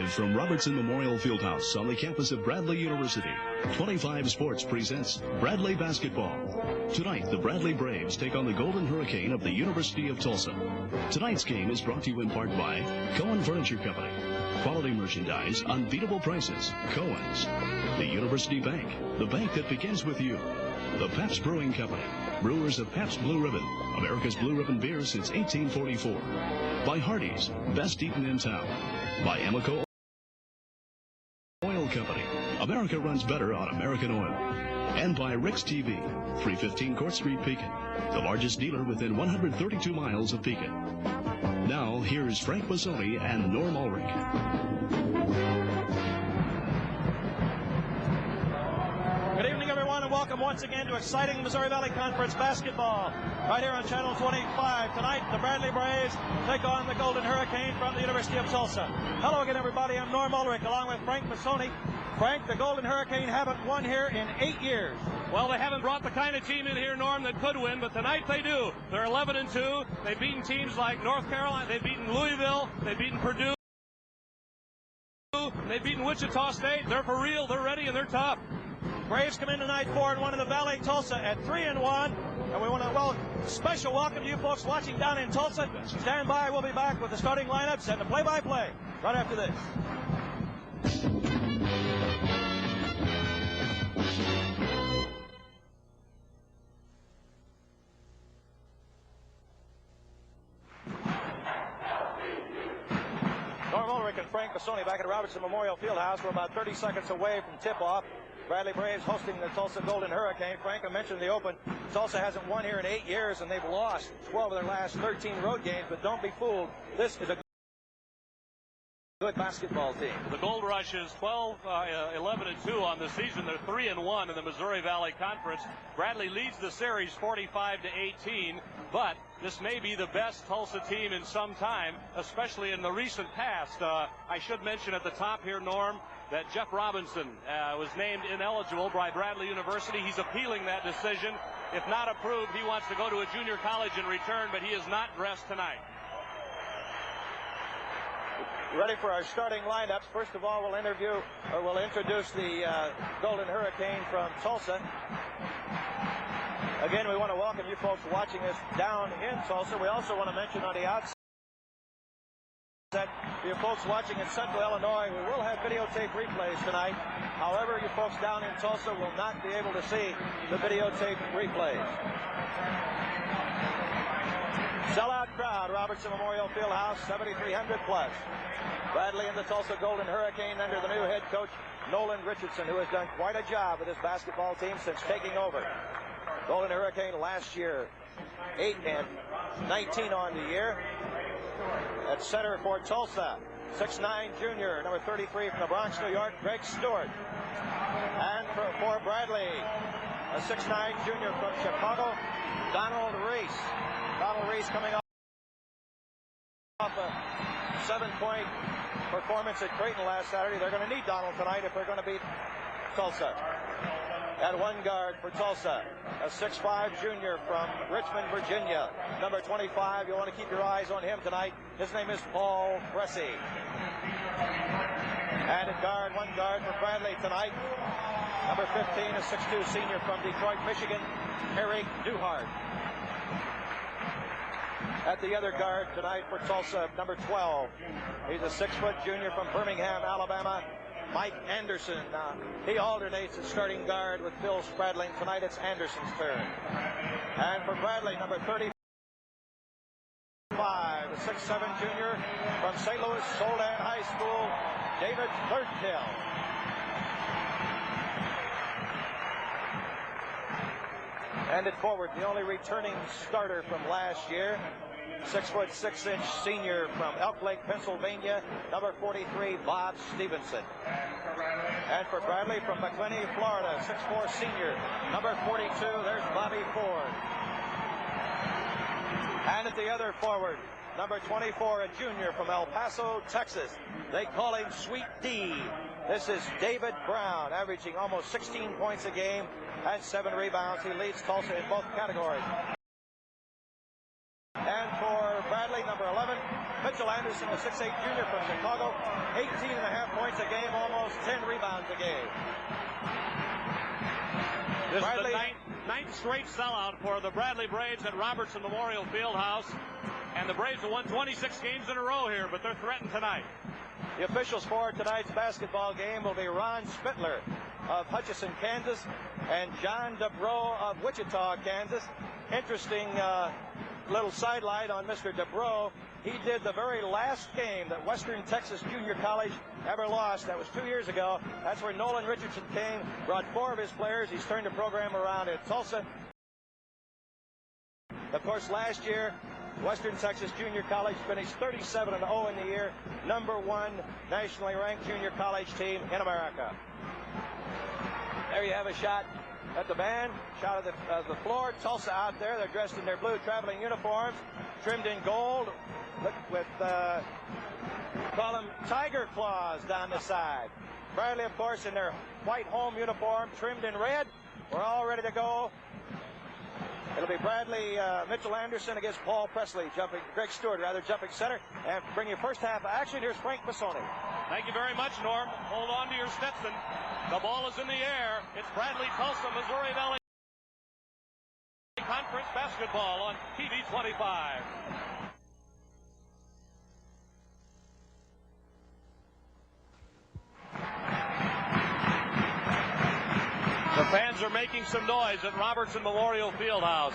Live from Robertson Memorial Fieldhouse on the campus of Bradley University, 25 Sports presents Bradley Basketball. Tonight, the Bradley Braves take on the Golden Hurricane of the University of Tulsa. Tonight's game is brought to you in part by Cohen Furniture Company. Quality merchandise, unbeatable prices, Cohen's. The University Bank, the bank that begins with you. The Pabst Brewing Company, brewers of Pabst Blue Ribbon, America's Blue Ribbon beer since 1844. By Hardee's, best eaten in town. By Amoco Oil Company, America runs better on American oil. And by Rick's TV, 315 Court Street, Pekin, the largest dealer within 132 miles of Pekin. Now, here's Frank Bassoni and Norm Ulrich. Good evening, everyone, and welcome once again to exciting Missouri Valley Conference basketball. Right here on Channel 25. Tonight, the Bradley Braves take on the Golden Hurricane from the University of Tulsa. Hello again, everybody. I'm Norm Ulrich, along with Frank Bassoni. Frank, the Golden Hurricane haven't won here in 8 years. Well, they haven't brought the kind of team in here, Norm, that could win, but tonight they do. They're 11-2. They've beaten teams like North Carolina. They've beaten Louisville. They've beaten Purdue. They've beaten Wichita State. They're for real. They're ready, and they're tough. Braves come in tonight 4-1 in the Valley. Tulsa at 3-1. And we want to special welcome to you folks watching down in Tulsa. Stand by. We'll be back with the starting lineups and the play-by-play right after this. Norm Ulrich and Frank Bassoni back at Robertson Memorial Fieldhouse. We're about 30 seconds away from tip-off. Bradley Braves hosting the Tulsa Golden Hurricane. Frank, I mentioned the open. Tulsa hasn't won here in 8 years, and they've lost 12 of their last 13 road games. But don't be fooled. This is a good basketball team. The Gold Rush is 11-2 on the season. They're 3-1 in the Missouri Valley Conference. Bradley leads the series 45-18, but this may be the best Tulsa team in some time, especially in the recent past. I should mention at the top here, Norm, that Jeff Robinson was named ineligible by Bradley University. He's appealing that decision. If not approved, he wants to go to a junior college and return, but he is not dressed tonight. Ready for our starting lineups. First of all, we'll introduce the Golden Hurricane from Tulsa. Again, we want to welcome you folks watching us down in Tulsa. We also want to mention on the outset that you folks watching in Central Illinois, we will have videotape replays tonight. However, you folks down in Tulsa will not be able to see the videotape replays. Sellout crowd, Robertson Memorial Fieldhouse, 7,300 plus. Bradley and the Tulsa Golden Hurricane under the new head coach, Nolan Richardson, who has done quite a job with this basketball team since taking over. Golden Hurricane last year, 8-19 on the year. At center for Tulsa, 6'9 junior, number 33 from the Bronx, New York, Greg Stewart. And for Bradley, a 6'9 junior from Chicago, Donald Reese. Donald Reese coming off a 7-point performance at Creighton last Saturday. They're going to need Donald tonight if they're going to beat Tulsa. At one guard for Tulsa, a 6'5 junior from Richmond, Virginia. Number 25, you want to keep your eyes on him tonight. His name is Paul Bressy. And at guard, one guard for Bradley tonight. Number 15, a 6'2 senior from Detroit, Michigan, Eric Duhart. At the other guard tonight for Tulsa, number 12. He's a 6-foot junior from Birmingham, Alabama, Mike Anderson. He alternates at starting guard with Phil Spradling. Tonight it's Anderson's turn. And for Bradley, number 35, a 6'7 junior from St. Louis Soldan High School, David Thurkill. And at forward, the only returning starter from last year, 6'6" senior from Elk Lake, Pennsylvania, number 43, Bob Stevenson. And for Bradley from McClenny, Florida, 6'4" senior, number 42, there's Bobby Ford. And at the other forward, number 24, a junior from El Paso, Texas. They call him Sweet D. This is David Brown, averaging almost 16 points a game and 7 rebounds. He leads Tulsa in both categories. And for Bradley, Bradley, number 11. Mitchell Anderson, the 6'8 junior from Chicago. 18.5 points a game, almost 10 rebounds a game. This is the ninth straight sellout for the Bradley Braves at Robertson Memorial Fieldhouse. And the Braves have won 26 games in a row here, but they're threatened tonight. The officials for tonight's basketball game will be Ron Spittler of Hutchinson, Kansas, and John Dubrow of Wichita, Kansas. Interesting little sidelight on Mr. Dubrow. He did the very last game that Western Texas Junior College ever lost. That was 2 years ago. That's where Nolan Richardson came, brought 4 of his players. He's turned the program around at Tulsa. Of course, last year, Western Texas Junior College finished 37-0 in the year, #1 nationally ranked junior college team in America. There you have a shot at the band, shot of the floor. Tulsa out there. They're dressed in their blue traveling uniforms, trimmed in gold, with call them tiger claws down the side. Bradley, of course, in their white home uniform, trimmed in red. We're all ready to go. It'll be Bradley, Mitchell Anderson against Paul Presley, Greg Stewart, jumping center. And bring you first half action. Here's Frank Bissoni. Thank you very much, Norm. Hold on to your Stetson. The ball is in the air. It's Bradley, Tulsa, Missouri Valley Conference basketball on TV 25. The fans are making some noise at Robertson Memorial Fieldhouse.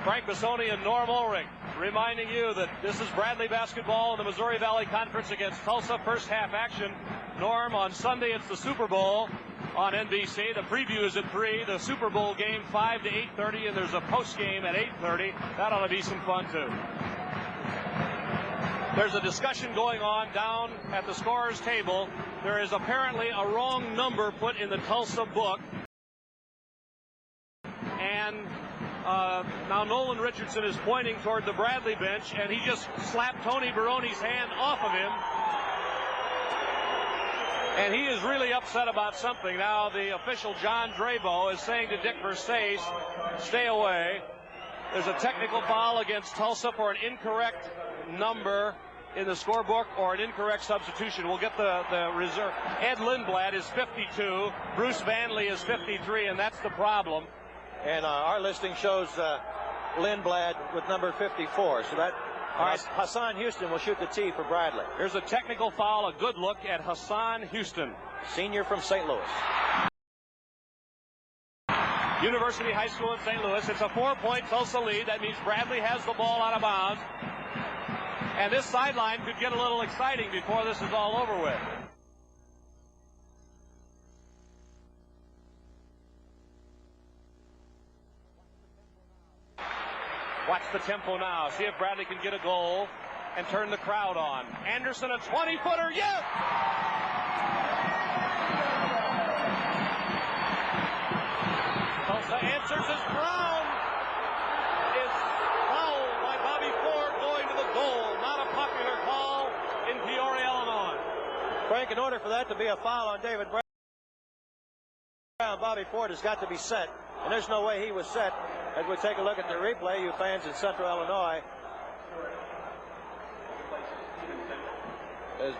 Frank Bissoni and Norm Ulrich reminding you that this is Bradley basketball in the Missouri Valley Conference against Tulsa. First half action. Norm, on Sunday it's the Super Bowl on NBC. The preview is at 3. The Super Bowl game 5 to 8:30, and there's a post game at 8:30. That ought to be some fun too. There's a discussion going on down at the scorer's table. There is apparently a wrong number put in the Tulsa book. And now Nolan Richardson is pointing toward the Bradley bench, and he just slapped Tony Baroni's hand off of him. And he is really upset about something. Now the official, John Drabo, is saying to Dick Versace, stay away. There's a technical foul against Tulsa for an incorrect number in the scorebook or an incorrect substitution. We'll get the reserve. Ed Lindblad is 52. Bruce Vanley is 53, and that's the problem. And our listing shows Lindblad with number 54. So that Hassan Houston will shoot the tee for Bradley. Here's a technical foul, a good look at Hassan Houston, senior from St. Louis. University High School in St. Louis. It's a 4-point Tulsa lead. That means Bradley has the ball out of bounds. And this sideline could get a little exciting before this is all over with. Watch the tempo now. See if Bradley can get a goal and turn the crowd on. Anderson, a 20-footer. Yes! Tulsa answers as Brown is fouled by Bobby Ford going to the goal. Not a popular call in Peoria, Illinois. Frank, in order for that to be a foul on David Brown, Bobby Ford has got to be set. And there's no way he was set. As we take a look at the replay, you fans in Central Illinois, as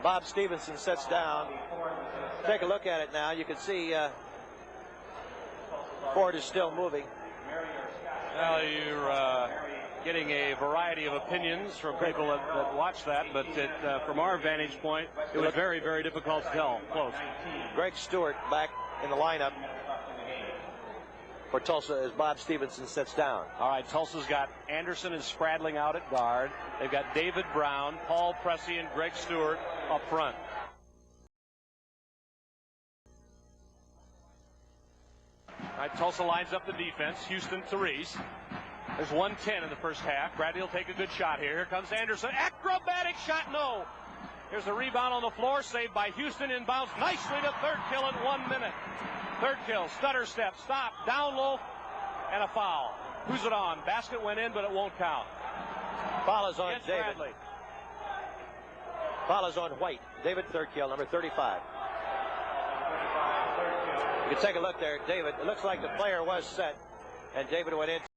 Bob Stevenson sits down, take a look at it now. You can see Ford is still moving. Well, you're getting a variety of opinions from people that watch that, but from our vantage point, it was very, very difficult to tell. Close. Greg Stewart back in the lineup for Tulsa as Bob Stevenson sits down. All right, Tulsa's got Anderson and Spradling out at guard. They've got David Brown, Paul Pressey, and Greg Stewart up front. All right, Tulsa lines up the defense. Houston, Therese. There's 1:10 in the first half. Bradley will take a good shot here. Here comes Anderson. Acrobatic shot, no. Here's a rebound on the floor, saved by Houston, inbounds nicely to third kill in 1 minute. Third kill, stutter step, stop, down low, and a foul. Who's it on? Basket went in, but it won't count. Foul is on Against David. Bradley. Foul is on White. David, third kill, number 35. You can take a look there, David. It looks like the player was set, and David went in.